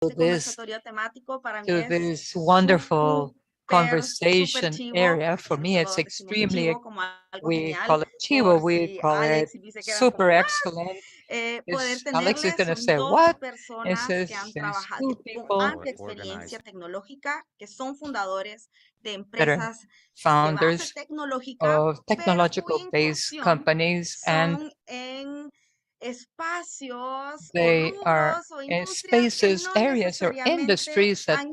this to this wonderful conversation area. For me, it's extremely, we call it chivo, we call it super excellent. Alex is going to say, what? It says there's two people that are founders of technological-based companies, and they are in spaces, areas, or industries that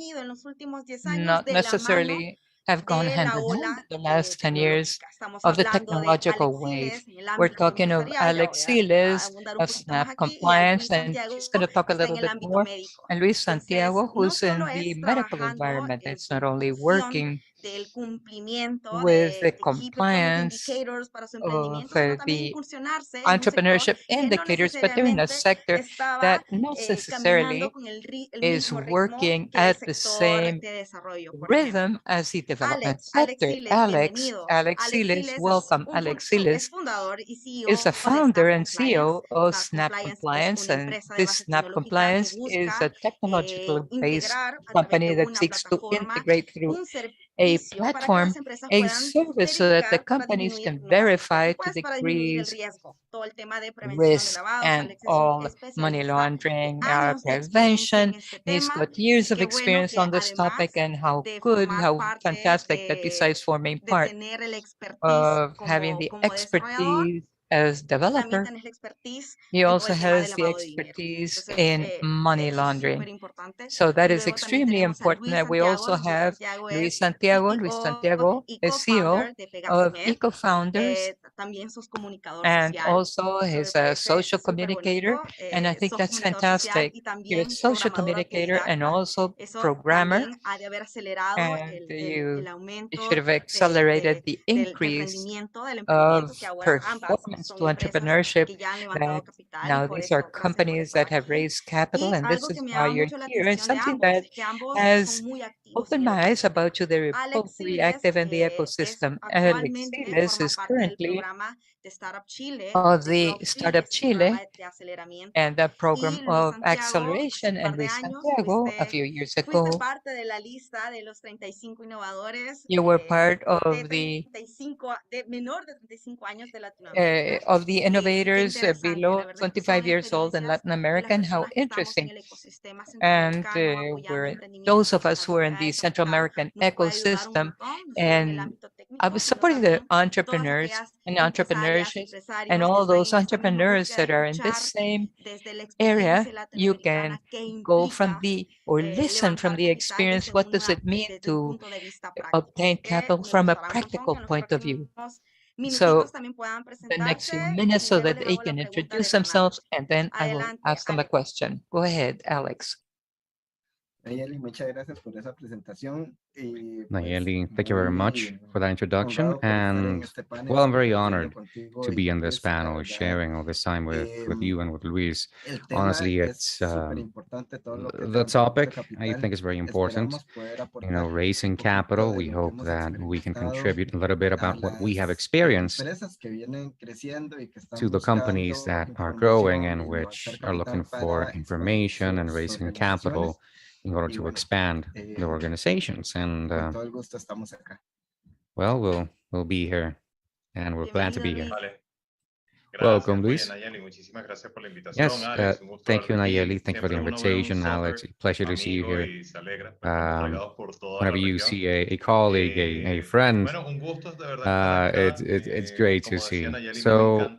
not necessarily have gone hand in hand in the last 10 years of the technological wave. We're talking of Alex Siles of SNAP Compliance, and she's going to talk a little bit more. And Luis Santiago, who's in the medical environment. It's not only working with the compliance of the entrepreneurship indicators, but they're in a sector that not necessarily is working at the same rhythm as the development sector. Alex Siles, welcome. Alex Siles is a founder and CEO of Snap Compliance, and this Snap Compliance is a technological-based company that seeks to integrate through a platform, a service so that the companies can verify to decrease risk and all money laundering prevention. He's got years of experience on this topic, and how good, how fantastic that besides forming part of having the expertise as developer, he also has the expertise in money laundering. So that is extremely important. And we also have Luis Santiago. Luis Santiago is CEO of Eco-Founders, and also he's a social communicator. And I think that's fantastic. You're a social communicator and also programmer, and you should have accelerated the increase of performance to entrepreneurship. That now these are companies that have raised capital, and this is why you're here. And something that has opened my eyes about you, they're both very active in the ecosystem. Alex Siles is currently of the Startup Chile and the program of acceleration, and Luis Santiago a few years ago. You were part of the innovators below 25 years old in Latin America, and how interesting. And we're those of us who are in the Central American ecosystem, and I was supporting the entrepreneurs and entrepreneurship, and all those entrepreneurs that are in this same area. You can go from the or listen from the experience. What does it mean to obtain capital from a practical point of view? So the next few minutes so that they can introduce themselves, and then I will ask them a question. Go ahead, Alex. Nayeli, thank you very much for that introduction. And well, I'm very honored to be in this panel, sharing all this time with you and with Luis. Honestly, it's the topic I think is very important. You know, raising capital. We hope that we can contribute a little bit about what we have experienced to the companies that are growing and which are looking for information and raising capital in order to expand the organizations. And well, we'll be here, and we're glad to be here. Welcome, Luis. Yes, thank you, Nayeli. Thank you for the invitation, Alex. Pleasure to see you here. Whenever you see a colleague, a friend, it's great to see. So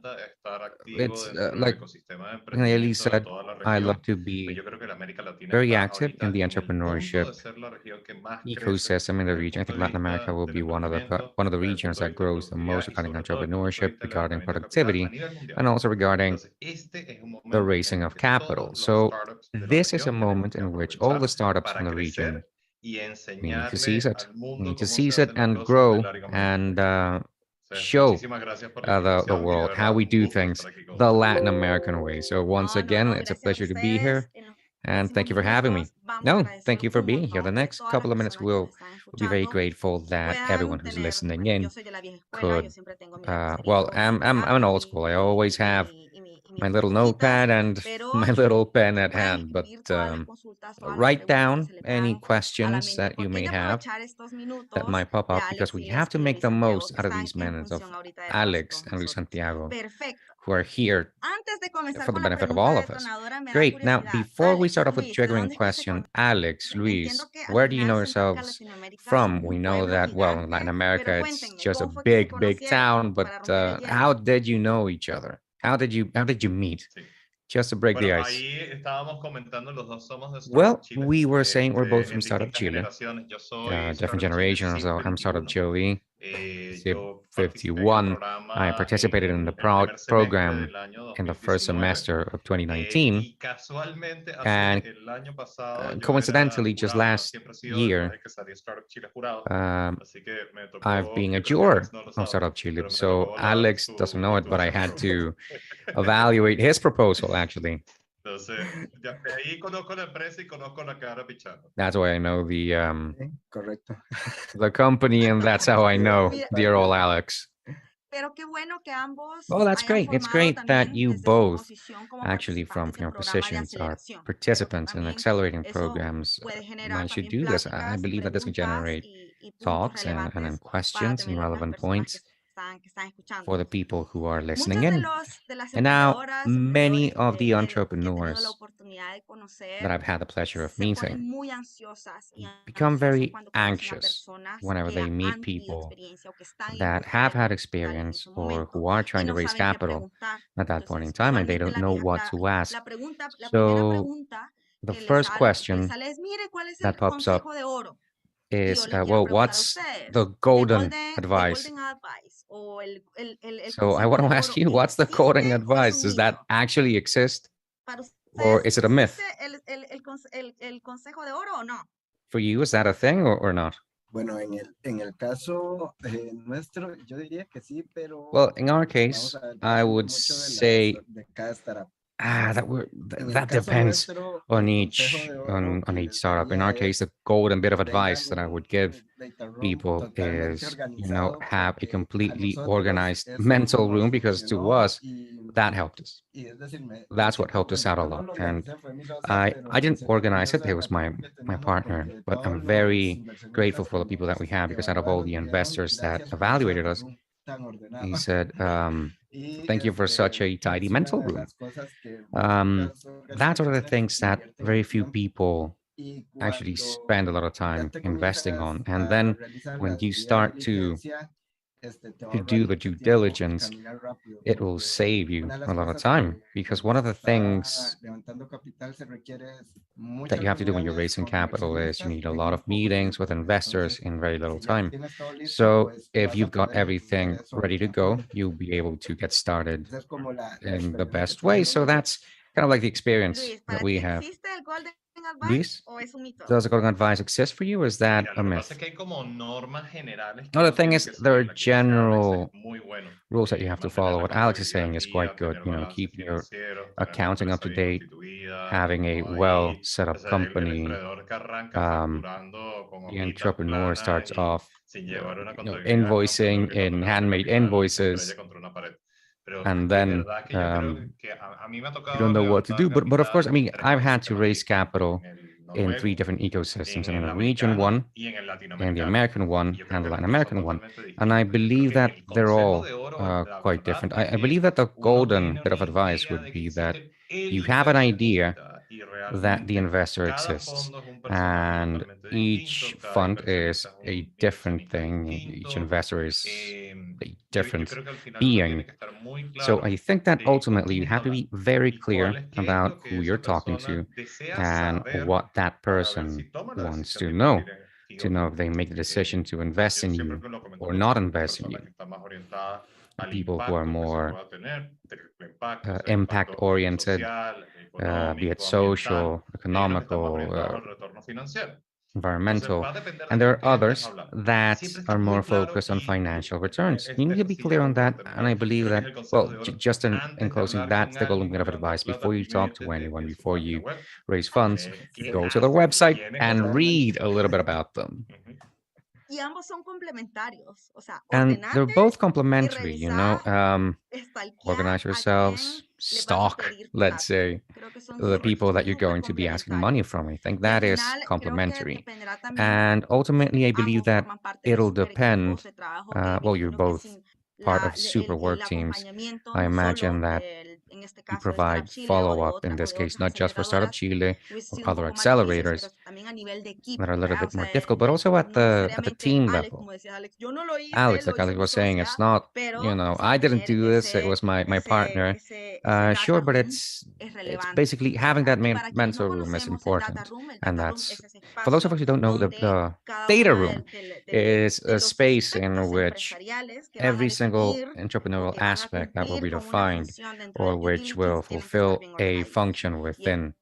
it's like Nayeli said, I love to be very active in the entrepreneurship ecosystem in the region. I think Latin America will be one of the regions that grows the most regarding entrepreneurship, regarding productivity, and also regarding the raising of capital. So this is a moment in which all the startups from the region, we need to seize it. We need to seize it and grow and show the world how we do things the Latin American way. So once again, it's a pleasure to be here, and thank you for having me. No, thank you for being here. The next couple of minutes we'll be very grateful that everyone who's listening in could. Well, I'm an old school. I always have my little notepad and my little pen at hand, but write down any questions that you may have that might pop up because we have to make the most out of these minutes of Alex and Luis Santiago who are here for the benefit of all of us. Great. Now, before we start off with triggering question, Alex, Luis, where do you know yourselves from? We know that, well, in Latin America, it's just a big, big town, but how did you know each other? How did you meet? Just to break the ice. Well, we were saying we're both from Startup Chile, different generations. So I'm Startup Chile, SIP 51. I participated in the program in the first semester of 2019. And coincidentally, just last year, I've been a juror of Startup Chile. So Alex doesn't know it, but I had to evaluate his proposal, actually. That's why I know the company, and that's how I know dear old Alex. Oh, that's great. It's great that you both, actually from your positions, are participants in accelerating programs. I should do this. I believe that this can generate talks and questions and relevant points for the people who are listening in. And now, many of the entrepreneurs that I've had the pleasure of meeting become very anxious whenever they meet people that have had experience or who are trying to raise capital at that point in time and they don't know what to ask. So the first question that pops up is, well, what's the golden advice? So I want to ask you, what's the golden advice? Does that actually exist? Or is it a myth? For you, is that a thing or not? Bueno, en el caso nuestro, yo diría que sí, pero well, in our case, I would say that depends on each startup. In our case, the golden bit of advice that I would give people is, have a completely organized mental room, because to us, that helped us. That's what helped us out a lot. And I didn't organize it. It was my partner, but I'm very grateful for the people that we have, because out of all the investors that evaluated us, he said, thank you for such a tidy mental room. That's one of the things that very few people actually spend a lot of time investing on. And then when you start to do the due diligence, it will save you a lot of time, because one of the things that you have to do when you're raising capital is you need a lot of meetings with investors in very little time. So if you've got everything ready to go, you'll be able to get started in the best way. So that's kind of like the experience that we have. Luis, does the golden advice exist for you, or is that a myth? No, the thing is, there are general rules that you have to follow. What Alex is saying is quite good. Keeping your accounting up to date, having a well set up company. The entrepreneur starts off invoicing in handmade invoices, and then you don't know what to do. But of course, I mean, I've had to raise capital in 3 different ecosystems, in the Norwegian one, in the American one, and the Latin American one. And I believe that they're all quite different. I believe that the golden bit of advice would be that you have an idea that the investor exists, and each fund is a different thing. Each investor is a different being. So I think that ultimately you have to be very clear about who you're talking to and what that person wants to know if they make the decision to invest in you or not invest in you. People who are more impact oriented, be it social, economical, environmental, and there are others that are more focused on financial returns. You need to be clear on that, and I believe that, well, just in closing, that's the golden bit of advice. Before you talk to anyone, before you raise funds, go to their website and read a little bit about them. And they're both complementary, you know. Organize yourselves, stalk, let's say, the people that you're going to be asking money from. I think that is complementary. And ultimately, I believe that it'll depend. Well, you're both part of super work teams. I imagine that you provide follow-up, in this case, not just for Startup Chile or other accelerators that are a little bit more difficult, but also at the team level. Alex, like Alex was saying, it's not, you know, I didn't do this, it was my partner. Sure, but it's basically having that mentor room is important. And that's, for those of us who don't know, the data room is a space in which every single entrepreneurial aspect that will be defined or which will fulfill a function within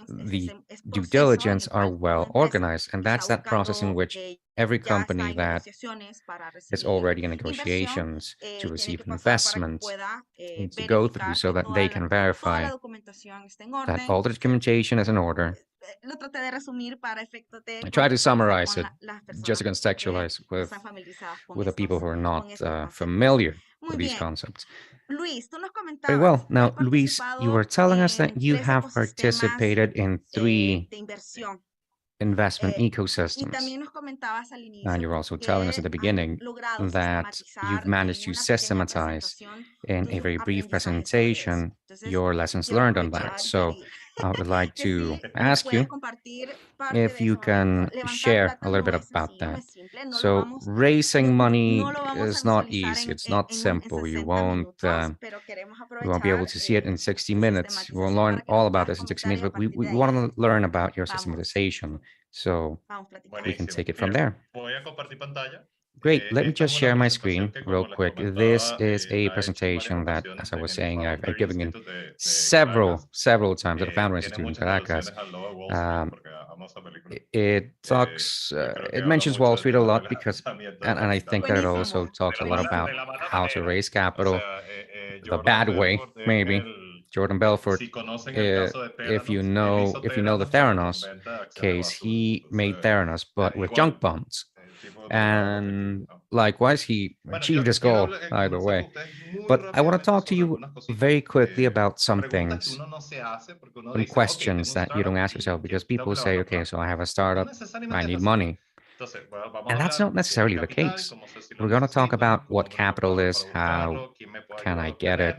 the due diligence are well organized. And that's that process in which every company that is already in negotiations to receive investments needs to go through so that they can verify that all the documentation is in order. I try to summarize it just to contextualize with the people who are not familiar with these concepts. Very well. Now, Luis, you were telling us that you have participated in 3 investment ecosystems. And you're also telling us at the beginning that you've managed to systematize in a very brief presentation your lessons learned on that. So I would like to ask you if you can share a little bit about that. So raising money is not easy. It's not simple. We won't be able to see it in 60 minutes. We won't learn all about this in 60 minutes, but we want to learn about your systematization. So we can take it from there. Great. Let me just share my screen real quick. This is a presentation that, as I was saying, I've given in several times at the Founder Institute in Caracas. It talks, it mentions Wall Street a lot because, and I think that it also talks a lot about how to raise capital the bad way, maybe. Jordan Belfort, if you know the Theranos case, he made Theranos, but with junk bonds. And likewise, he achieved his goal either way. But I want to talk to you very quickly about some things, some questions that you don't ask yourself, because people say, okay, so I have a startup, I need money. And that's not necessarily the case. We're going to talk about what capital is, how can I get it,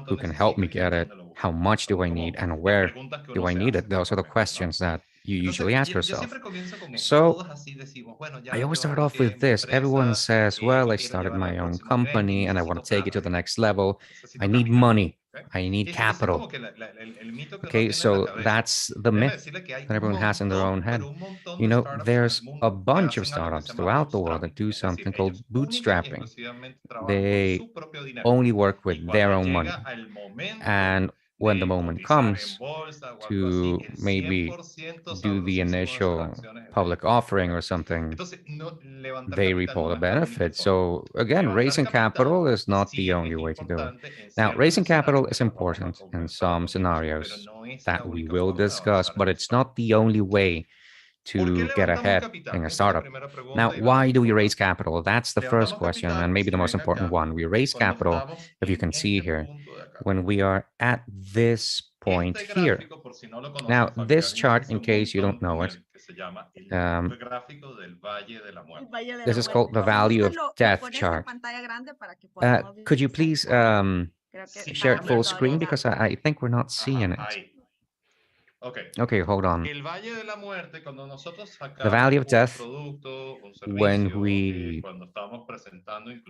who can help me get it, how much do I need, and where do I need it? Those are the questions that you usually ask yourself. So I always start off with this. Everyone says, well, I started my own company and I want to take it to the next level. I need money. I need capital. Okay, so that's the myth that everyone has in their own head. You know, there's a bunch of startups throughout the world that do something called bootstrapping. They only work with their own money. And when the moment comes to maybe do the initial public offering or something, they reap all the benefits. So again, raising capital is not the only way to do it. Now, raising capital is important in some scenarios that we will discuss, but it's not the only way to get ahead in a startup. Now, why do we raise capital? That's the first question, and maybe the most important one. We raise capital, if you can see here, when we are at this point here. Now, this chart, in case you don't know it, this is called the value of death chart. Could you please share it full screen, because I think we're not seeing it. Okay, hold on. The value of death, when we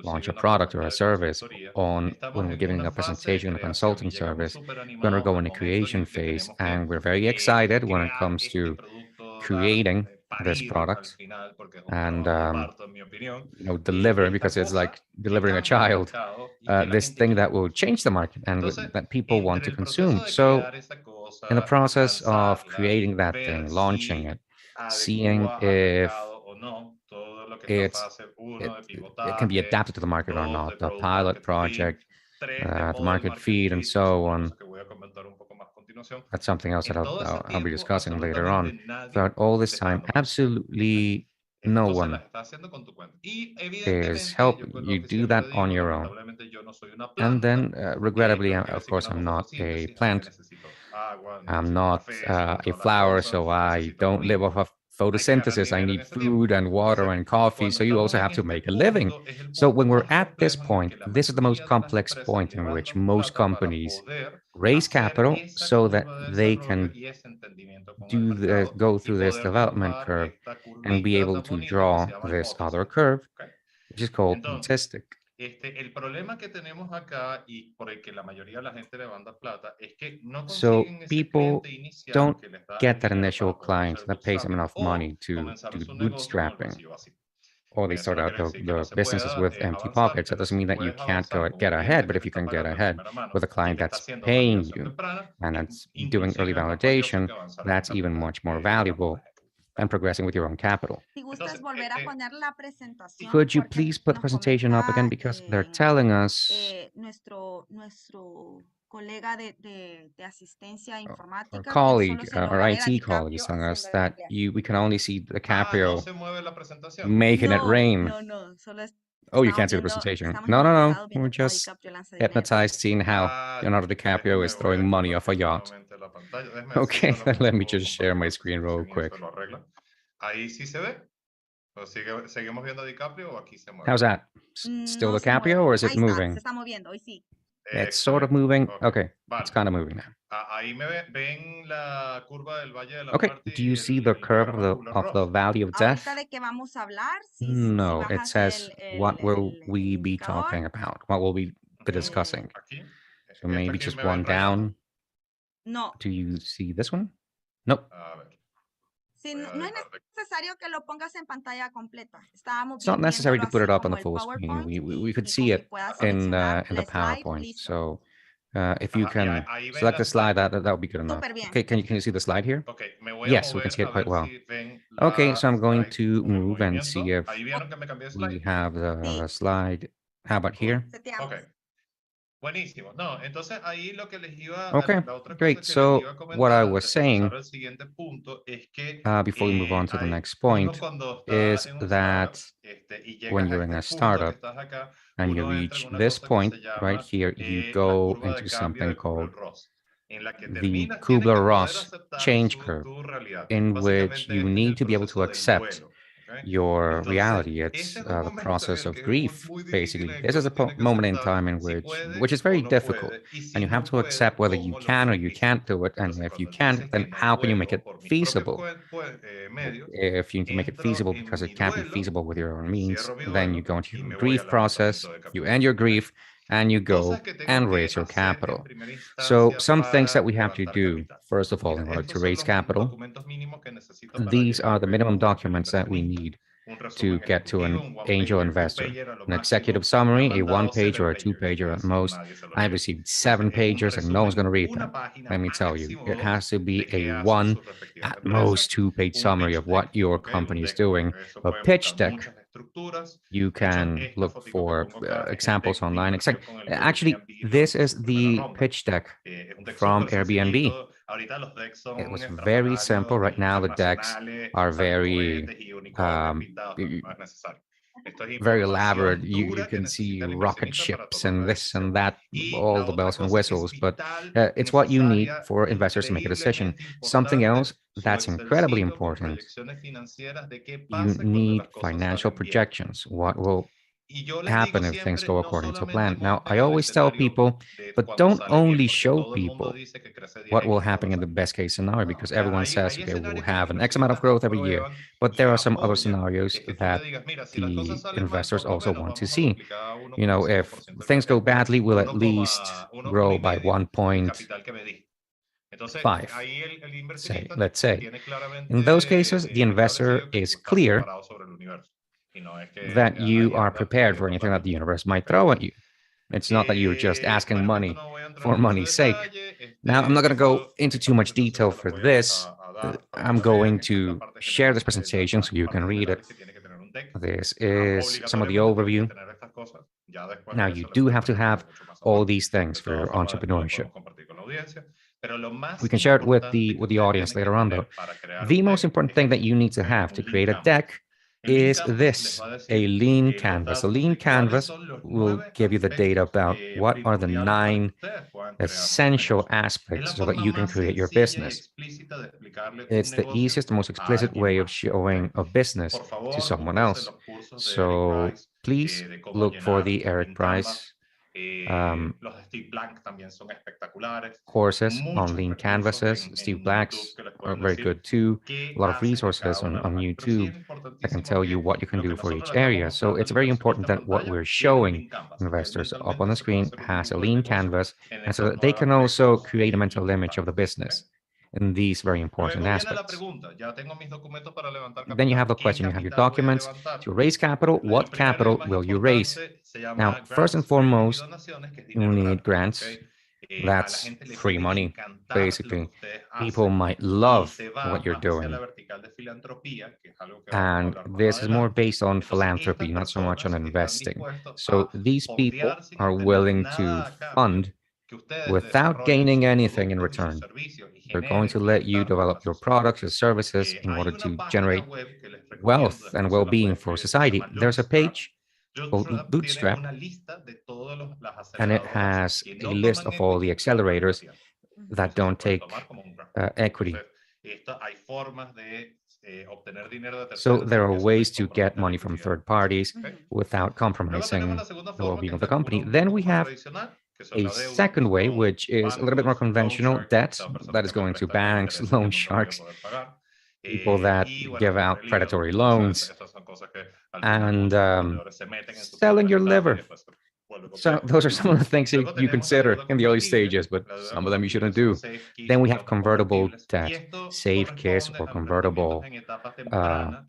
launch a product or a service, when we're giving a presentation, a consulting service, we undergo in a creation phase, and we're very excited when it comes to creating this product and deliver, because it's like delivering a child, this thing that will change the market and that people want to consume. So in the process of creating that thing, launching it, seeing if it can be adapted to the market or not, the pilot project, the market feed, and so on. That's something else that I'll be discussing later on. Throughout all this time, absolutely No one is helping you do that on your own. And then, regrettably, of course, I'm not a plant. I'm not a flower, so I don't live off of photosynthesis. I need food and water and coffee. So you also have to make a living. So when we're at this point, this is the most complex point in which most companies raise capital so that they can go through this development curve and be able to draw this other curve, which is called statistic. So people don't get that initial client that pays them enough money to do bootstrapping, or they start out the businesses with empty pockets. That doesn't mean that you can't get ahead, but if you can get ahead with a client that's paying you and that's doing early validation, that's even much more valuable than progressing with your own capital. Could you please put the presentation up again, because they're telling us our colleague, our IT colleague is telling us that we can only see DiCaprio making it rain. Oh, you can't see the presentation. No. We're just hypnotized seeing how Leonardo DiCaprio is throwing money off a yacht. Okay, then let me just share my screen real quick. How's that? Still DiCaprio, or is it moving? It's sort of moving. Okay, it's kind of moving now. Okay, do you see the curve of the valley of death? No, it says what will we be talking about? What will we be discussing? So maybe just one down. Do you see this one? Nope. It's not necessary to put it up on the full screen. We could see it in the PowerPoint. So if you can select the slide, that would be good enough. Okay, can you see the slide here? Yes, we can see it quite well. Okay, so I'm going to move and see if we have the slide. How about here? Okay, great. So what I was saying before we move on to the next point is that when you're in a startup and you reach this point right here, you go into something called the Kubler-Ross change curve, in which you need to be able to accept your reality. It's the process of grief, basically. This is a moment in time in which is very difficult, and you have to accept whether you can or you can't do it. And if you can't, then how can you make it feasible? If you can make it feasible because it can't be feasible with your own means, then you go into your grief process, you end your grief, and you go and raise your capital. So some things that we have to do, first of all, in order to raise capital, these are the minimum documents that we need to get to an angel investor. An executive summary, a one-page or a two-pager at most. I've received 7 pages and no one's going to read them. Let me tell you, it has to be a one, at most 2-page summary of what your company is doing. A pitch deck, you can look for examples online. Actually, this is the pitch deck from Airbnb. It was very simple. Right now, the decks are very very elaborate. You can see rocket ships and this and that, all the bells and whistles, but it's what you need for investors to make a decision. Something else that's incredibly important, you need financial projections. What will happen if things go according to plan? Now, I always tell people, but don't only show people what will happen in the best case scenario, because everyone says, okay, we'll have an X amount of growth every year, but there are some other scenarios that the investors also want to see. You know, if things go badly, we'll at least grow by 1.5, let's say. In those cases, the investor is clear that you are prepared for anything that the universe might throw at you. It's not that you're just asking money for money's sake. Now, I'm not going to go into too much detail for this. I'm going to share this presentation so you can read it. This is some of the overview. Now, you do have to have all these things for your entrepreneurship. We can share it with the audience later on, though. The most important thing that you need to have to create a deck is this: a lean canvas. A lean canvas will give you the data about what are the 9 essential aspects so that you can create your business. It's the easiest, most explicit way of showing a business to someone else. So please look for the Eric Price courses on lean canvases. Steve Black's are very good too. A lot of resources on YouTube that can tell you what you can do for each area. So it's very important that what we're showing investors up on the screen has a lean canvas, and so that they can also create a mental image of the business in these very important aspects. Then you have the question, you have your documents. To raise capital, what capital will you raise? Now, first and foremost, you need grants. That's free money, basically. People might love what you're doing. And this is more based on philanthropy, not so much on investing. So these people are willing to fund without gaining anything in return. They're going to let you develop your products or services in order to generate wealth and well-being for society. There's a page called Bootstrap, and it has a list of all the accelerators that don't take equity. So there are ways to get money from third parties without compromising the well-being of the company. Then we have a second way, which is a little bit more conventional: debt that is going to banks, loan sharks, people that give out predatory loans, and selling your liver. So those are some of the things you consider in the early stages, but some of them you shouldn't do. Then we have convertible debt, save KISS, or convertible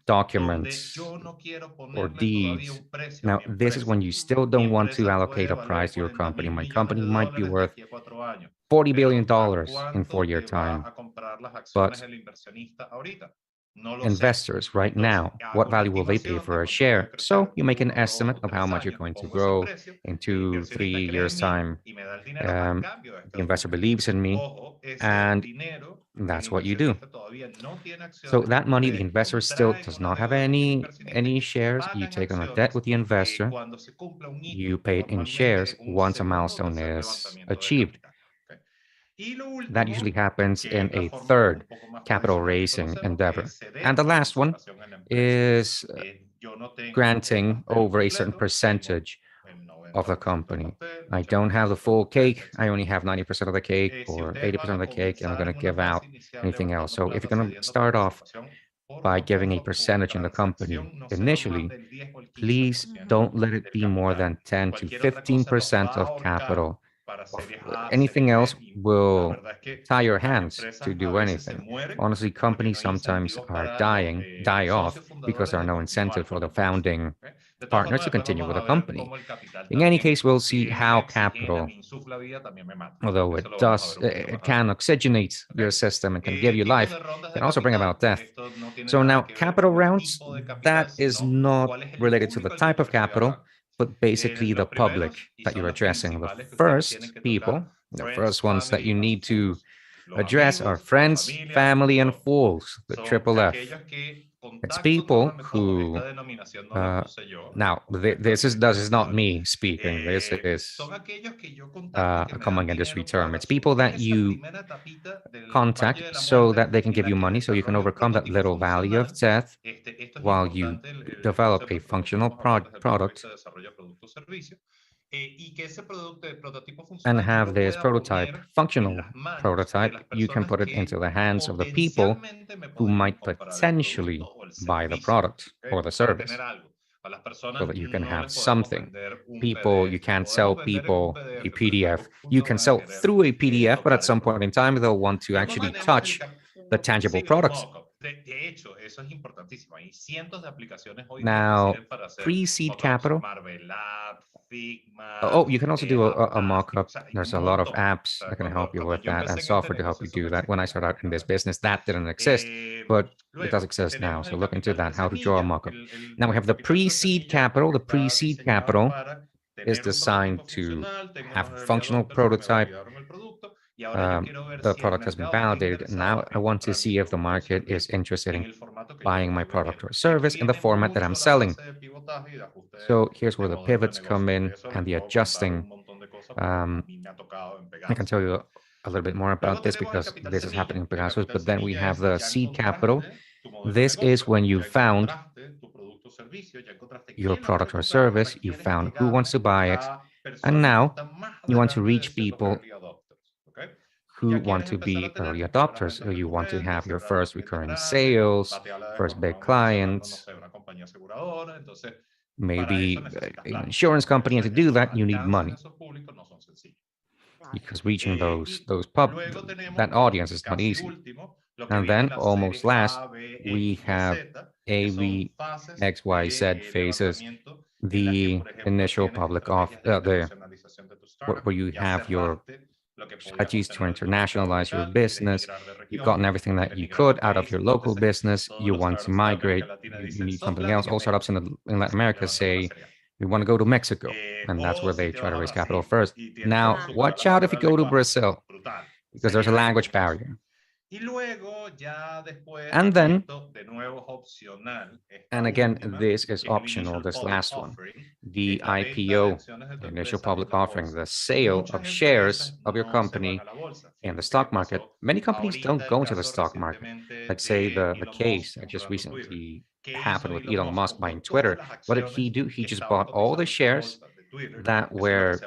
documents or deeds. Now, this is when you still don't want to allocate a price to your company. My company might be worth $40 billion in 4-year time, but investors right now, what value will they pay for a share? So you make an estimate of how much you're going to grow in 2-3 years time. The investor believes in me, and that's what you do. So that money, the investor still does not have any shares. You take on a debt with the investor. You pay it in shares once a milestone is achieved. That usually happens in a third capital raising endeavor. And the last one is granting over a certain percentage of the company. I don't have the full cake. I only have 90% of the cake or 80% of the cake, and I'm going to give out anything else. So if you're going to start off by giving a percentage in the company initially, please don't let it be more than 10 to 15% of capital. Anything else will tie your hands to do anything. Honestly, companies sometimes die off because there are no incentive for the founding partners to continue with the company. In any case, we'll see how capital, although it can oxygenate your system and can give you life, can also bring about death. So now capital rounds, that is not related to the type of capital, but basically the public that you're addressing. The first people, the first ones that you need to address are friends, family, and fools, the triple F. It's people who, now this is not me speaking, this is a common industry term. It's people that you contact so that they can give you money, so you can overcome that little valley of death while you develop a functional product and have this prototype, functional prototype. You can put it into the hands of the people who might potentially buy the product or the service, so that you can have something. You can't sell people a PDF. You can sell through a PDF, but at some point in time, they'll want to actually touch the tangible products. Now, pre-seed capital. Oh, you can also do a mock-up. There's a lot of apps that can help you with that and software to help you do that. When I started out in this business, that didn't exist, but it does exist now. So look into that, how to draw a mock-up. Now we have the pre-seed capital. The pre-seed capital is designed to have a functional prototype the product has been validated. Now I want to see if the market is interested in buying my product or service in the format that I'm selling. So here's where the pivots come in and the adjusting. I can tell you a little bit more about this because this is happening in Pegasus, but then we have the seed capital. This is when you found your product or service, you found who wants to buy it, and now you want to reach people who want to be early adopters, or you want to have your first recurring sales, first big clients, maybe an insurance company, and to do that, you need money because reaching that audience is not easy. And then almost last, we have A, B, X, Y, Z phases, the initial public off, where you have your strategies to internationalize your business. You've gotten everything that you could out of your local business. You want to migrate. You need something else. All startups in Latin America say, we want to go to Mexico. And that's where they try to raise capital first. Now, watch out if you go to Brazil, because there's a language barrier. And then, and again, this is optional, this last one, the IPO, the initial public offering, the sale of shares of your company in the stock market. Many companies don't go into the stock market. Like say the case that just recently happened with Elon Musk buying Twitter. What did he do? He just bought all the shares that were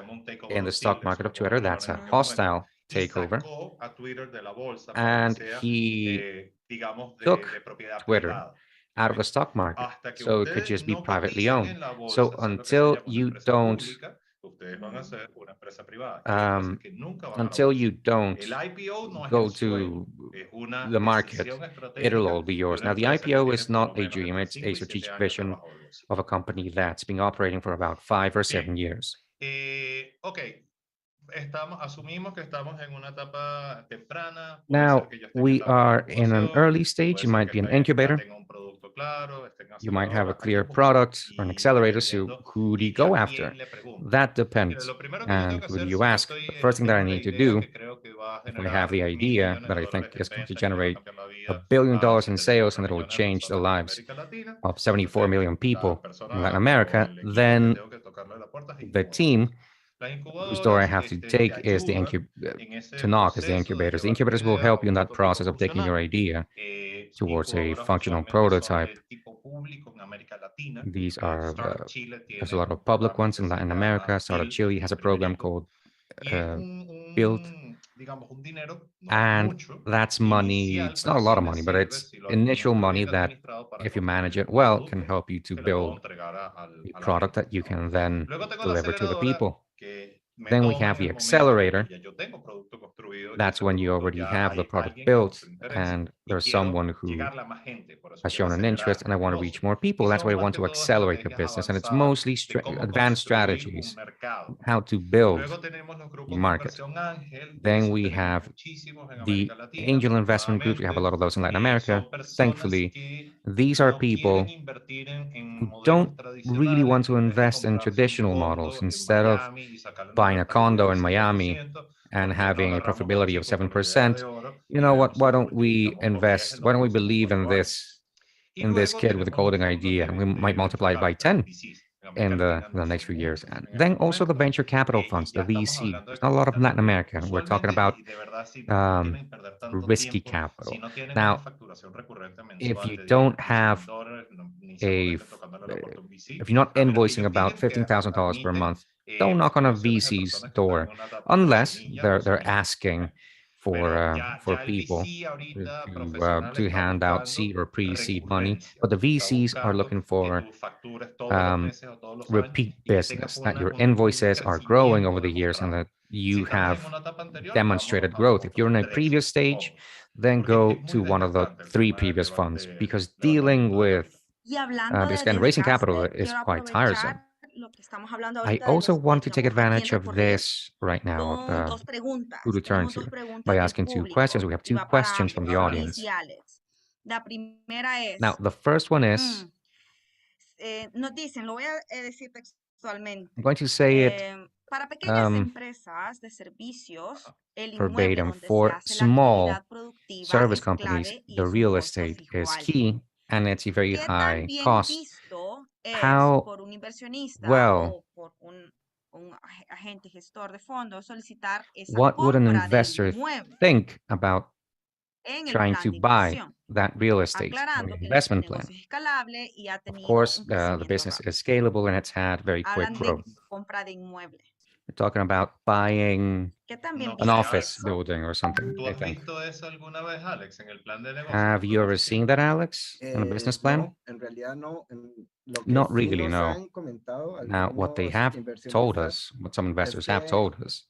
in the stock market of Twitter. That's a hostile takeover. And he took Twitter out of the stock market, so it could just be privately owned. So until you don't go to the market, it'll all be yours. Now, the IPO is not a dream; it's a strategic vision of a company that's been operating for about 5 or 7 years. Now, we are in an early stage. It might be an incubator. You might have a clear product or an accelerator. So who do you go after? That depends. And who do you ask? The first thing that I need to do, if I have the idea that I think is going to generate $1 billion in sales and it will change the lives of 74 million people in Latin America, then the team whose door I have to take is to knock is the incubators. The incubators will help you in that process of taking your idea towards a functional prototype. There's a lot of public ones in Latin America. Startup Chile has a program called Build, and that's money. It's not a lot of money, but it's initial money that, if you manage it well, can help you to build a product that you can then deliver to the people. Then we have the accelerator. That's when you already have the product built and there's someone who has shown an interest and I want to reach more people. That's why I want to accelerate the business. And it's mostly advanced strategies, how to build the market. Then we have the angel investment groups. We have a lot of those in Latin America. Thankfully, these are people who don't really want to invest in traditional models. Instead of buying a condo in Miami and having a profitability of 7%, you know what? Why don't we invest? Why don't we believe in this kid with a golden idea? And we might multiply it by 10 in the next few years. And then also the venture capital funds, the VC. There's not a lot of Latin America. We're talking about risky capital. Now, if you don't have if you're not invoicing about $15,000 per month, don't knock on a VC's door unless they're asking for people to hand out seed or pre-seed money. But the VCs are looking for repeat business, that your invoices are growing over the years and that you have demonstrated growth. If you're in a previous stage, then go to one of the 3 previous funds, because dealing with this kind of raising capital is quite tiresome. I also want to take advantage of this right now, who to turn to, by asking 2 questions. We have 2 questions from the audience. Now, the first one is, I'm going to say it verbatim, for small service companies, the real estate is key and it's a very high cost. How well, what would an investor think about trying to buy that real estate in the investment plan? Of course, the business is scalable and it's had very quick growth. We're talking about buying an office building or something, ¿Tú I has think. visto eso alguna vez, Alex, en el plan de negocio? Have you ever seen that, Alex, in a business plan? No, en realidad no. Lo que Not sí really, nos no. han comentado Now, what they algunos have told inversionistas us, what some investors have que, told us,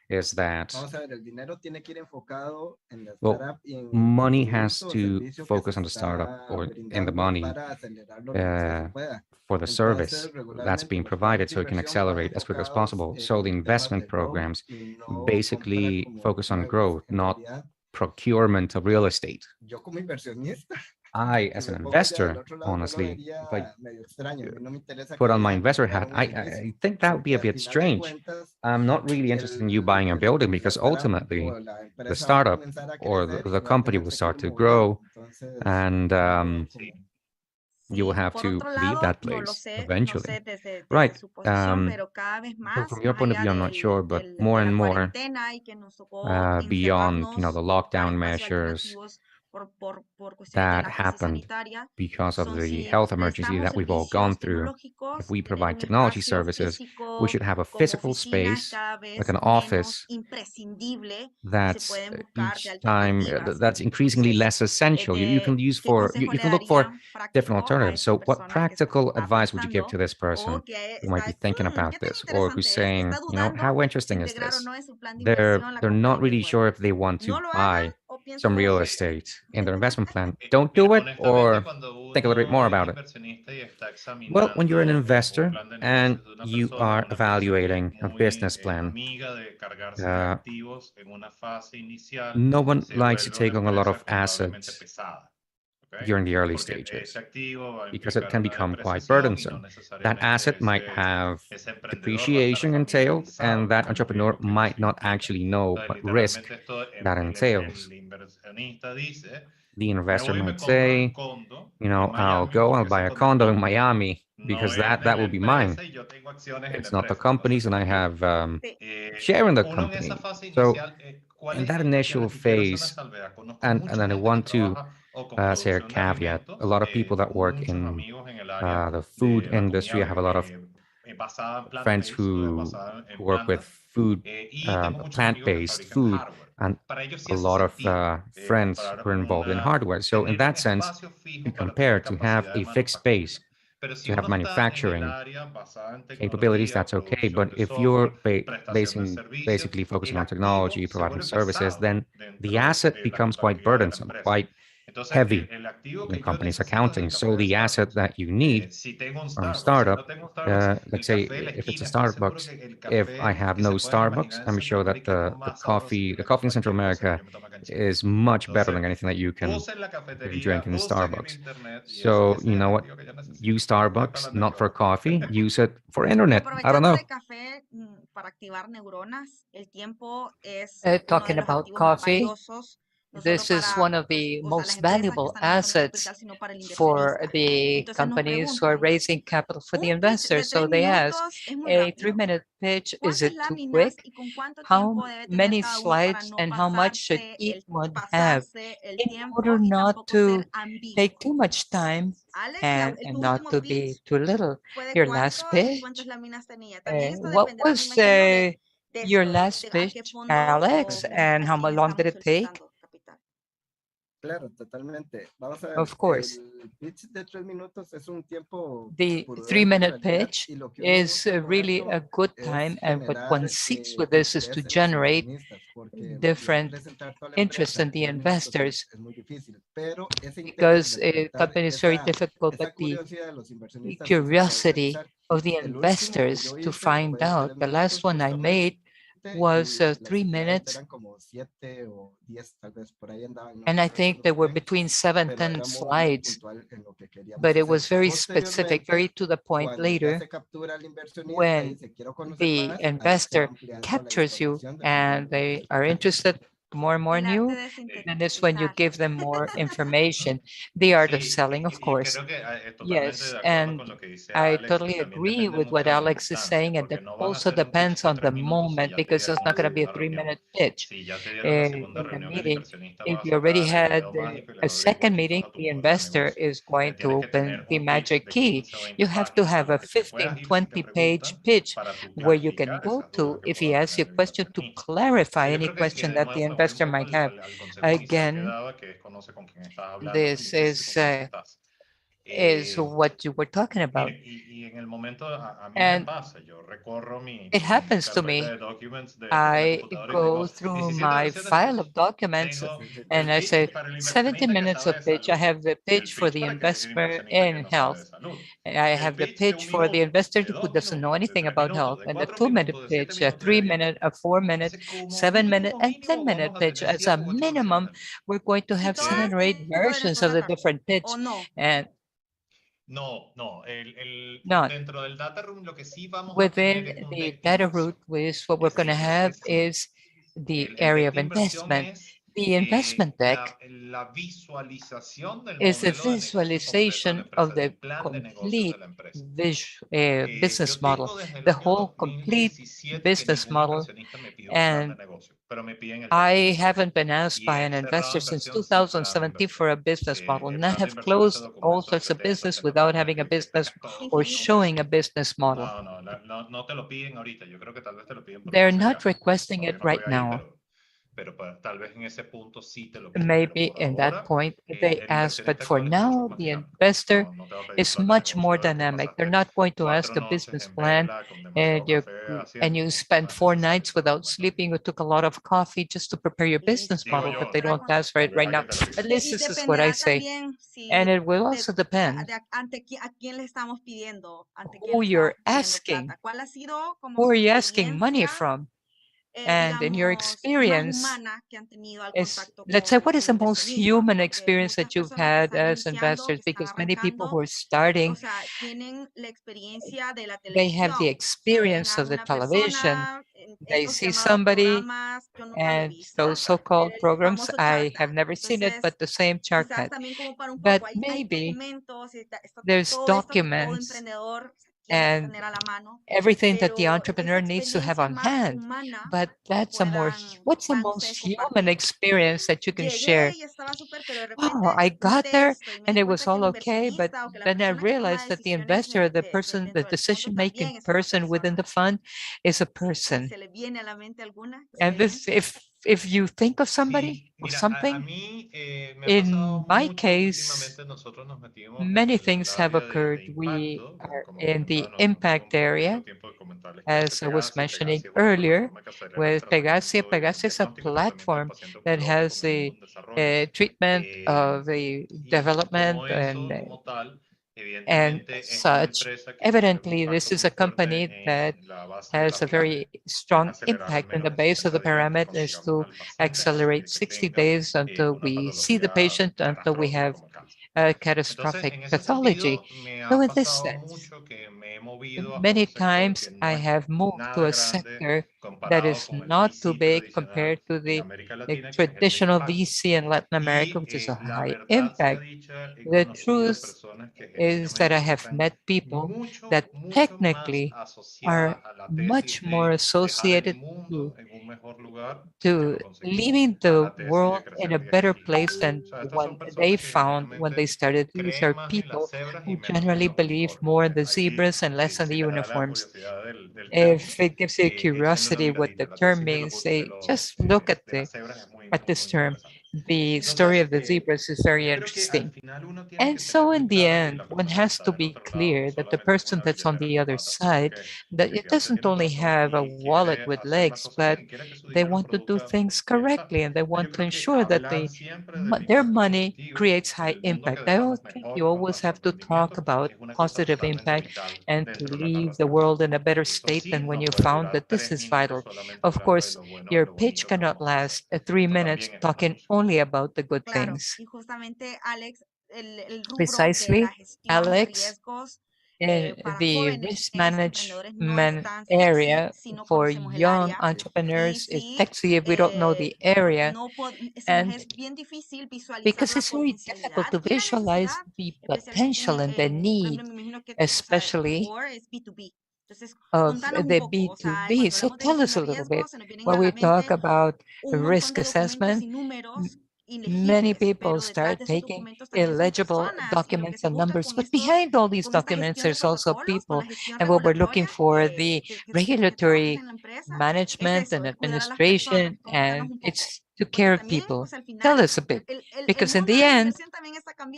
is that, vamos a ver, el dinero tiene que ir enfocado en la well, startup y en money el has producto o to servicio que focus se on the startup está or in the brindando money para acelerarlo lo más que se pueda. for the service Entonces, that's regularmente being los planes provided de so it can inversión van accelerate as quick as enfocados possible. So the en temas investment de growth programs y no basically comprar como focus on inmuebles. growth, En not realidad, procurement of real estate. yo como inversionista, I, que as me an pongo ya del investor, otro lado, yo lo honestly, vería if I medio extraño. A mí no me interesa put que on my vayan a investor comprar hat, un I edificio, think that would be a porque al bit final de strange. cuentas, I'm not really interested in you buying a building because la startup ultimately o la the empresa va a startup comenzar a or crecer y the va a company will tenerse que start ir to moviendo. grow Entonces, and no como you will have to leave that place eventually. Right. So from your point of view, I'm not sure, but more and more beyond, the lockdown measures that happened because of the health emergency that we've all gone through. If we provide technology services, we should have a physical space, like an office, that's each time that's increasingly less essential. You can use for you can look for different alternatives. So what practical advice would you give to this person who might be thinking about this or who's saying, how interesting is this? They're not really sure if they want to buy some real estate in their investment plan. Don't do it or Cuando think a little bit more uno es about it. inversionista y está Well, when you're an examinando un investor plan de and negocios de una you persona, are una empresa que es evaluating a muy business plan, amiga de cargarse de uh, activos en una fase inicial, no one se likes to vuelve una take on a lot empresa of contablemente assets pesada. ¿Ok? during the early Porque ese stages activo va a because it implicar can una become quite depreciación y no burdensome. That necesariamente asset might have ese emprendedor va a estar depreciation entailed, and familiarizado that con los entrepreneur riesgos que eso might not implica. actually know Entonces, what risk literalmente esto, that entails. el inversionista dice, The me investor voy y me might compro el say, condo en I'll Miami go, I'll porque buy ese a condo es condo in mío. Miami No because es de that la will be mine. empresa y yo tengo acciones en la It's not the empresa. No se company's, and I puede. have share in the Uno en esa company. fase So inicial, ¿cuál in es? that Quiero, initial y quiero hacer una phase, salvedad. Conozco and mucha then I gente que want to trabaja o con say a producción de caveat. A alimentos. lot of people that Tengo work muchos in amigos en el área the food de la industry. I comida have a lot of basada en friends plant-based, who basada en work with plantas. food, Y tengo muchos amigos que plant-based fabrican food, hardware. and Para ellos sí a hace lot of sentido friends comprar who are involved in hardware. So in tener un that sense, espacio we fijo para tener compare to have capacidad de a fixed space, manufactura. Pero si to have uno está en el manufacturing área basada en capabilities, tecnología, that's okay. producción But de if you're software, prestación de servicios, basically focusing el on activo technology, se providing vuelve services, pesado then the dentro asset de la becomes quite contabilidad de la burdensome, empresa. quite Entonces, heavy el activo in the que yo company's necesito es accounting. el café So de the asset Starbucks. that you need Si tengo un from Starbucks, si no startup, tengo un Starbucks, el let's say café de la if it's a esquina, estoy seguro Starbucks, que el if I café have que no se pueden Starbucks, imaginar en I'm sure that Centroamérica es el the más sabroso coffee que in Central cualquier cosa que America yo me tome acá en Chile. is much better than Entonces, anything that you can use la drink cafetería, in use el Starbucks. internet y ese So es you el know what? activo que yo necesito. Use Estoy Starbucks hablando de not for trabajo. coffee, use it for internet. I don't know. Talking about coffee, this is one of the most valuable assets for the companies who are raising capital for the investors. So they ask, a 3-minute pitch, is it too quick? How many slides and how much should each one have in order not to take too much time and not to be too little? Your last pitch? What was your last pitch, Alex, and how long did it take? Claro, totalmente. Vamos a ver, Of course. el pitch de 3 minutos es un tiempo The prudente en 3-minute realidad pitch y lo que uno is busca con really esto a good es time, and what generar one seeks with this is to interés en los generate inversionistas, porque ya different presentar toda la interest empresa in en the 3 minutos investors, es muy difícil, pero ese interés because de a despertar company is very difficult, but esa the curiosidad de los inversionistas sí se puede curiosity realizar. of the El último que investors yo to hice find fue de out, 3 the last minutos one I justamente made was 3 minutes. And I think there were between 7 and 10 slides, but it was very specific, very to the point later. When the investor captures you and they are interested more and more in you, and it's when you give them more information. The art of Sí, selling, of course. totalmente Yes, de acuerdo and con lo que dice I Alex y totally también agree depende with what mucho de la Alex is instancia, saying, and it porque no vas a also hacer un pitch depends de on the 3 minutos si moment ya te because it's dieron not una going to be a segunda 3-minute reunión. pitch Si ya te dieron la segunda in the reunión, el meeting. inversionista If va a you already sacar el had dedo mágico y le a va a abrir second meeting, botico a tu the modelo de investor negocio. is going to Tienes que open tener the un pitch magic de key. 15 o You 20 have to páginas a have a los que te puedas 15, ir si te 20-page preguntan pitch para tú where you can clarificar go esas dudas to que if he pueda asks you tener a el question to inversionista. clarify Entonces yo any creo que question de that the nuevo me voy un investor poco might have. al consejo inicial que Again, daba, que es conoce con quién estás hablando y this con quién estás. is what you were talking about. Mire, y en el momento a mí me And pasa, yo recorro it mi happens to carpeta me. de documents de la I computadora y go tengo through 17 my versiones de file of pitch. documents Tengo and el I say pitch para el 70 inversionista que minutes sabe of de pitch. I salud, have the el pitch for pitch the para el investor inversionista que in no sabe de health. salud, I el have the pitch de pitch un for the minuto, investor de who 2 doesn't know minutos, de anything 3 about minutos, health, de and the 4 2-minute minutos, de 7 pitch, a minutos y de 10 3-minute, minutos. a 4-minute, Entonces, como 7-minute, mínimo, and mínimo, 10-minute vamos a pitch. tener As a 7 u 8 minimum, versiones del pitch. we're going to have 7 or 8 versions of the different pitch. And No, not dentro del data room lo que sí vamos a tener within es un the deck de data root, inversión. which what we're going to have Es decir, is the el area deck of de inversión investment. es The investment deck la visualización del is a modelo de negocio completo de la visualization empresa, of the del plan de negocios de complete la empresa. business Yo model, tengo desde el the año whole complete 2017 que business ningún model. inversionista me pide un plan de And negocio, pero me piden el deck de I inversión. haven't been asked Y by an he cerrado investor since inversión sin plan de 2017 inversión. for a business model, and I El plan de have inversión, ese closed all documento sorts que of te hacen business tenerlo without en having a mente y que business tengas todo or junto, eso showing a business model. no te lo piden ahorita. Yo creo que tal vez te lo piden por They're fase de not caja. requesting it Todavía no right estoy ahí, now. pero tal vez en ese punto sí te lo piden. Pero Maybe por in that ahora, point they el ask, but inversionista for actual es mucho now, más the dinámico. investor No te va a pedir un is plan de much more negocio de que dynamic. They're pasaste not going to ask 4 a noches business en plan vela con demasiado and café and haciendo. you No, spend no es 4 necesario, nights eso no without es tan. sleeping. You took a lot of coffee just to prepare your business Digo model, but yo, they don't ask for tal it vez right now. haya que revisar. At least this is what I say. And it will also depend who you're asking. Who are you asking money from? And in your experience, let's say, what is the most human experience that you've had as investors? Because many people who are starting, they have the experience of the television. They see somebody and those so-called programs, I have never seen it, but the same shortcut. But maybe there's documents and everything that the entrepreneur needs to have on hand. But that's what's the most human experience that you can share? Oh, I got there and it was all okay, but then I realized that the investor, the person, the decision-making person within the fund is a person. And this, if you think of somebody Sí, or mira, a something, mí me ha pasado in my mucho. case, Últimamente nosotros nos metimos many en el things have área occurred. de We impacto. are Como in comentaba, the no tengo impact mucho area, tiempo de comentarles qué hace as I was Pegasi. mentioning Pegasi es una earlier, plataforma que acelera el with Pegasi. tratamiento y el Pegasi is a diagnóstico y tratamiento del platform paciente that oncológico has en el the mundo en desarrollo. treatment of the Y development como eso, como tal, and evidentemente es una such. empresa que tiene un Evidently, this impacto is muy a fuerte company that en la base de has la a pirámide, very que es strong acelerar el impact. And the menos base of the días que pyramid is consigamos to al paciente antes accelerate de que 60 tenga days until una we see the patología patient, until we catastrófica have como el cáncer. a Entonces, catastrophic en ese pathology. sentido, me So ha in this pasado sense, mucho que me he movido a un many sector times que I no es have moved to nada a grande sector that comparado is con el not too VC big tradicional compared to en the América Latina, que es el de traditional impacto. VC in Latin America, Y which is a la high verdad sea impact. dicha, he The conocido truth personas que is that I genuinamente have están met people mucho, that mucho más technically asociadas are a la tesis much more de dejar el associated mundo en un mejor lugar que to lo conseguimos leaving a the la tesis de world in crecer a 10 better dígitos. place than O sea, estas when son they personas que found when they genuinamente started. These creen are más en las people cebras y who menos en generally los believe unicornios. more in the Ahí, zebras and less in the si les da la uniforms. curiosidad del término, If it gives you échenle una curiosity what miradita. the La term tesis means, they just look de las cebras es at muy, this muy term. interesante. the story of the zebras is very interesting. And so in the end, one has to be clear that the person that's on the other side, that it doesn't only have a wallet with legs, but they want to do things correctly and they want to ensure that their money creates high impact. I think you always have to talk about positive impact and to leave the world in a better state than when you found that this is vital. Of course, your pitch cannot last 3 minutes talking only about the good things. Precisely, Alex, the risk management area for young entrepreneurs is sexy if we don't know the area. And because it's very difficult to visualize the potential and the need, especially of the B2B. So tell us a little bit when we talk about risk assessment. Many people start taking illegible documents and numbers, but behind all these documents, there's also people. And what we're looking for, the regulatory management and administration, and it's to care of people. Tell us a bit, because in the end,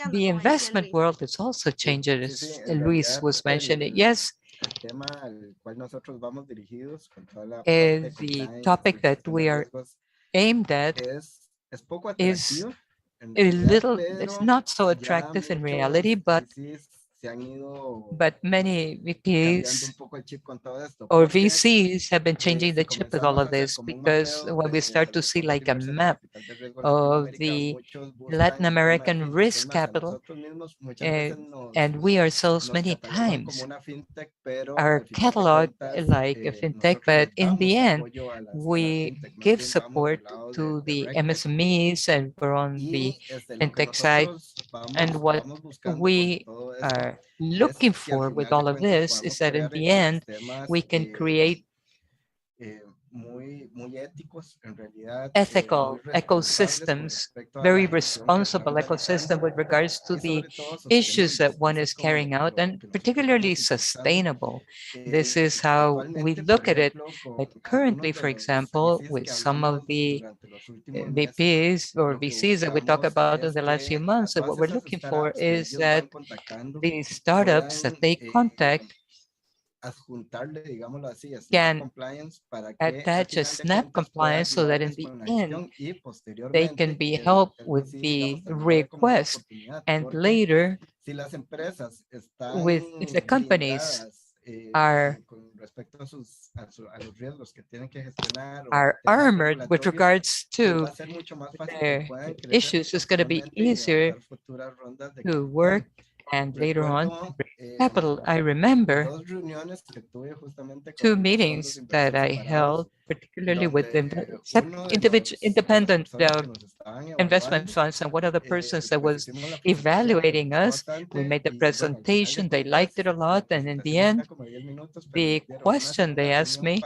the investment world is also changing, as Luis was mentioning. Yes, the topic that we are aimed at is a little, it's not so attractive in reality, but many VPs or VCs have been changing the chip with all of this, because when we start to see like a map of the Latin American risk capital, and we ourselves many times are cataloged like a fintech, but in the end, we give support to the MSMEs and we're on the fintech side. And what we are looking for with all of this is that in the end, we can create ethical ecosystems, very responsible ecosystem with regards to the issues that one is carrying out, and particularly sustainable. This is how we look at it. But currently, for example, with some of the VPs or VCs that we talk about in the last few months, that what we're looking for is that the startups that they contact can attach a SNAP compliance so that in the end, they can be helped with the request. And later, if the companies are armored with regards to their issues, it's going to be easier to work and later on capital. I remember 2 meetings that I held, particularly with independent investment funds, and one of the persons that was evaluating us, we made the presentation, they liked it a lot, and in the end, the question they asked me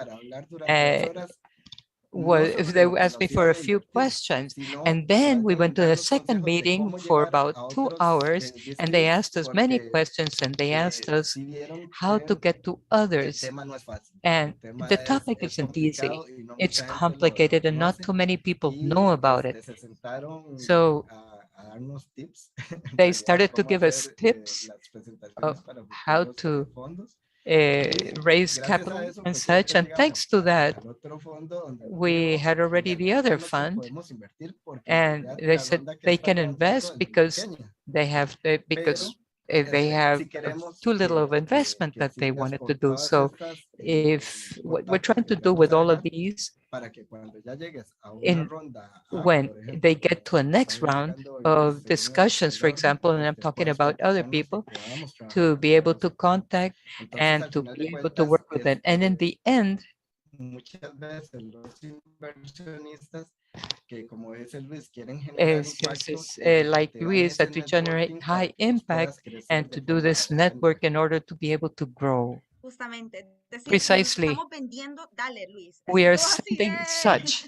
was, if they asked me for a few questions, and then we went to the second meeting for about 2 hours, and they asked us many questions, and they asked us how to get to others. And the topic isn't easy. It's complicated, and not too many people know about it. So they started to give us tips of how to raise capital and such. And thanks to that, we had already the other fund, and they said they can invest because they have they have too little of investment that they wanted to do. So if what we're trying to do with all of these, when they get to a next round of discussions, for example, and I'm talking about other people, to be able to contact and to be able to work with them. And in the end, like Luis, that to generate high impact and to do this network in order to be able to grow. Precisely, we are sending such.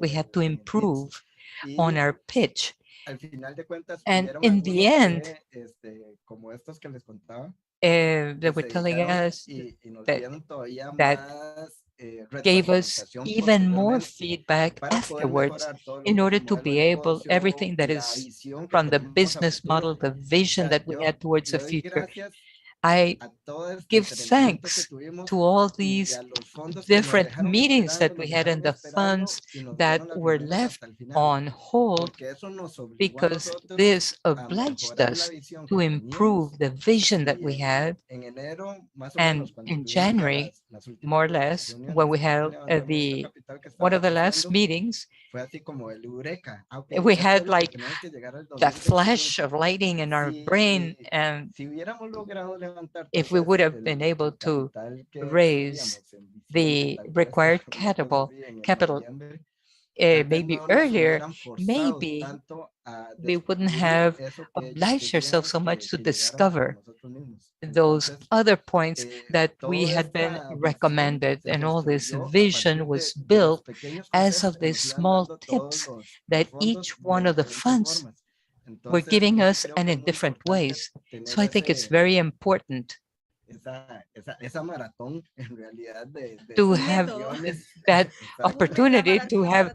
we had to improve on our pitch. Al final de cuentas, And hubieron in the algunos end, como estos que les contaba, they were telling us that gave us even more feedback afterwards in order to be able, everything that is from the business model, the vision that we had towards the future. I give thanks to all these different meetings that we had in the funds that were left on hold, because this obliged us to improve the vision that we had. And in January, more or less, when we held one of the last meetings, we had like that flash of lighting in our brain, and if we would have been able to raise the required capital maybe earlier, maybe we wouldn't have obliged ourselves so much to discover those other points that we had been recommended. And all this vision was built as of these small tips that each one of the funds were giving us, and in different ways. So I think it's very important to have that opportunity, to have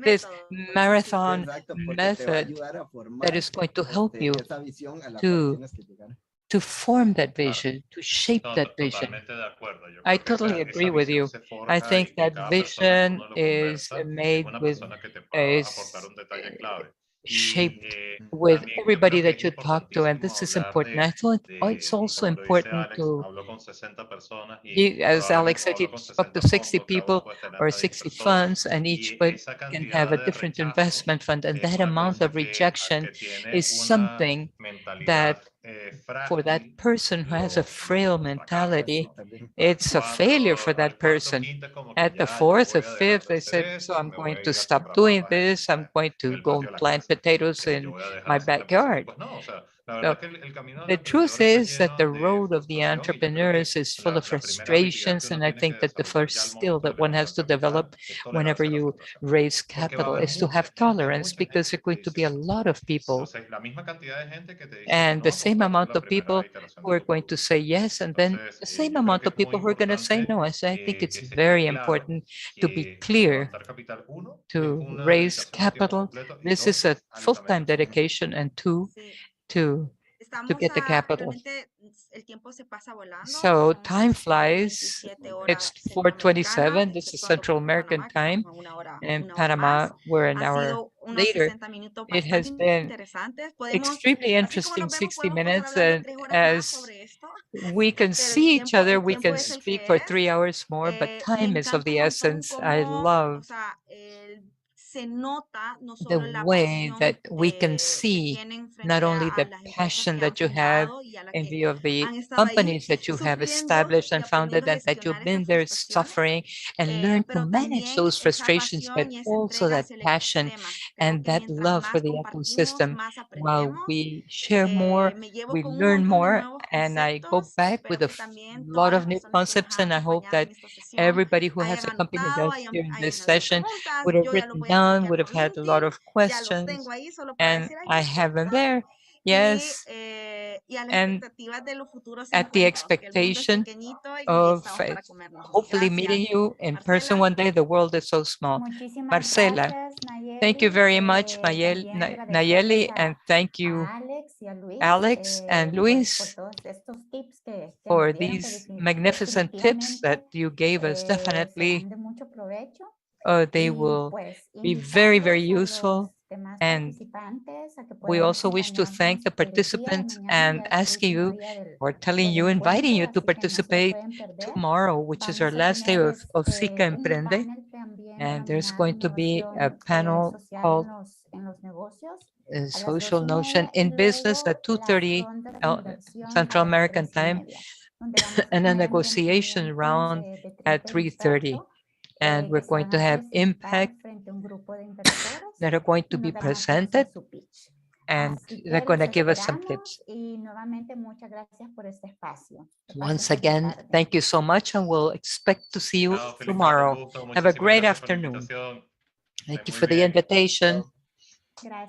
this marathon method that is going to help you to form that vision, to shape that vision. I totally agree with you. I think that vision is made with, is shaped with everybody that you talk to, and this is important. I thought it's also important to, as Alex said, he spoke to 60 people or 60 funds, and each one can have a different investment fund, and that amount of rejection is something that for that person who has a frail mentality, it's a failure for that person. At the fourth or fifth, they said, so I'm going to stop doing this. I'm going to go and plant potatoes in my backyard. So the truth is that the road of the entrepreneurs is full of frustrations. And I think that the first skill that one has to develop whenever you raise capital is to have tolerance, because there are going to be a lot of people, and the same amount of people who are going to say yes, and then the same amount of people who are going to say no. So I think it's very important to be clear to raise capital. This is a full-time dedication, and to get the capital. So time flies. It's 4:27. This is Central American time. In Panama, we're an hour later. It has been extremely interesting 60 minutes. And as we can see each other, we can speak for 3 hours more, but time is of the essence. I love the way that we can see not only the passion that you have in view of the companies that you have established and founded, and that you've been there suffering and learn to manage those frustrations, but also that passion and that love for the ecosystem. While we share more, we learn more, and I go back with a lot of new concepts, and I hope that everybody who has accompanied us during this session would have written down, would have had a lot of questions, and I have them there. Yes, and at the expectation of hopefully meeting you in person one day. The world is so small. Marcela, thank you very much, Nayeli, and thank you, Alex and Luis, for these magnificent tips that you gave us. Definitely, they will be very, very useful. And we also wish to thank the participants and ask you, or telling you, inviting you to participate tomorrow, which is our last day of SICA Emprende. And there's going to be a panel called Social Notion in Business at 2:30 Central American time, and a negotiation round at 3:30. And we're going to have impact that are going to be presented, and they're going to give us some tips. Once again, thank you so much, and we'll expect to see you tomorrow. Have a great afternoon. Thank you for the invitation.